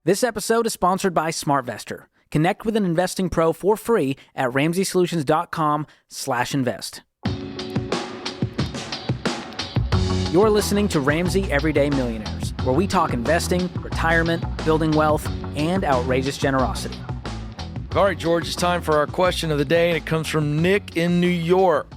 This episode is sponsored by SmartVestor. Connect with an investing pro for free at RamseySolutions.com/invest. You're listening to Ramsey Everyday Millionaires, where we talk investing, retirement, building wealth, and outrageous generosity. All right, George, it's time for our question of the day, and it comes from Nick in New York.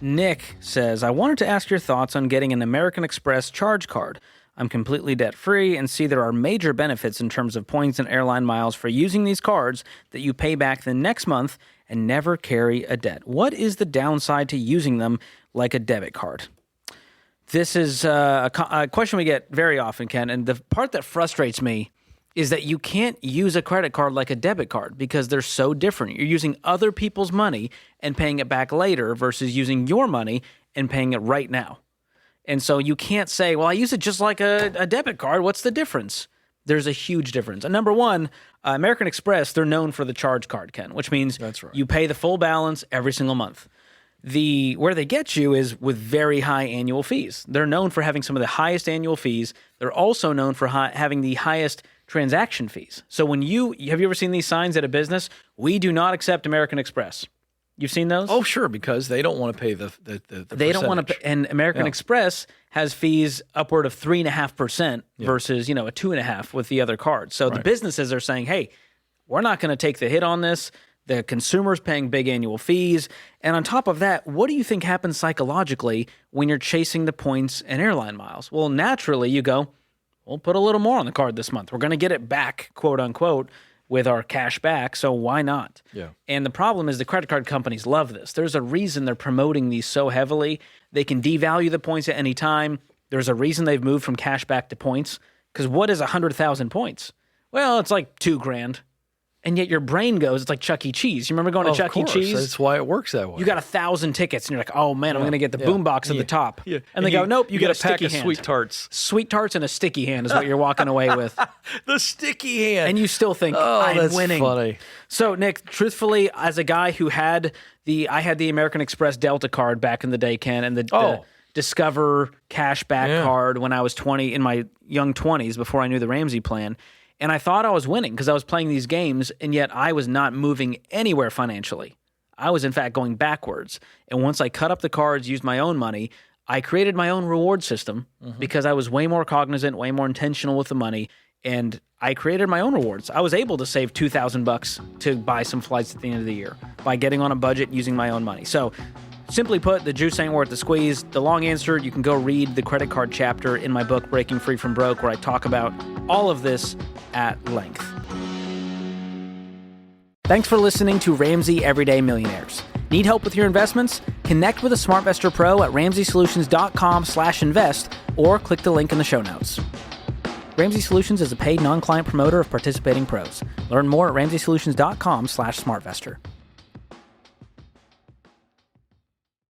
Nick says, I wanted to ask your thoughts on getting an American Express charge card. I'm completely debt-free and see there are major benefits in terms of points and airline miles for using these cards that you pay back the next month and never carry a debt. What is the downside to using them like a debit card? This is a question we get very often, Ken, and the part that frustrates me is that you can't use a credit card like a debit card because they're so different. You're using other people's money and paying it back later versus using your money and paying it right now. And so you can't say, well, I use it just like a debit card. What's the difference? There's a huge difference. And number one, American Express, they're known for the charge card, Ken, which means That's right. You pay the full balance every single month. Where they get you is with very high annual fees. They're known for having some of the highest annual fees. They're also known for having the highest transaction fees. So have you ever seen these signs at a business? We do not accept American Express. You've seen those? Oh, sure, because they don't want to pay the They don't want to pay, and American Express has fees upward of 3.5% versus, a 2.5% with the other cards. So the businesses are saying, hey, we're not going to take the hit on this. The consumer's paying big annual fees. And on top of that, what do you think happens psychologically when you're chasing the points and airline miles? Well, naturally you go, we'll put a little more on the card this month. We're going to get it back, quote unquote, with our cash back, so why not? Yeah. And the problem is the credit card companies love this. There's a reason they're promoting these so heavily. They can devalue the points at any time. There's a reason they've moved from cash back to points. Because what is 100,000 points? Well, it's like $2,000. And yet your brain goes, it's like Chuck E. Cheese. You remember going to Chuck E. Cheese? That's why it works that way. You got 1,000 tickets, and you're like, oh, man, I'm going to get the boombox at the top. Yeah. And they go, nope, you get a pack sticky of hand. Sweet Tarts. Sweet Tarts and a sticky hand is what you're walking away with. The sticky hand. And you still think, I'm that's winning. Funny. So, Nick, truthfully, as a guy who I had the American Express Delta card back in the day, Ken, and the Discover cashback card when I was 20, in my young 20s, before I knew the Ramsey plan. And I thought I was winning because I was playing these games, and yet I was not moving anywhere financially. I was, in fact, going backwards. And once I cut up the cards, used my own money, I created my own reward system because I was way more cognizant, way more intentional with the money, and I created my own rewards. I was able to save $2,000 to buy some flights at the end of the year by getting on a budget using my own money. So, simply put, the juice ain't worth the squeeze. The long answer, you can go read the credit card chapter in my book, Breaking Free from Broke, where I talk about all of this at length. Thanks for listening to Ramsey Everyday Millionaires. Need help with your investments? Connect with a SmartVestor Pro at RamseySolutions.com/invest or click the link in the show notes. Ramsey Solutions is a paid non-client promoter of participating pros. Learn more at RamseySolutions.com/SmartVestor.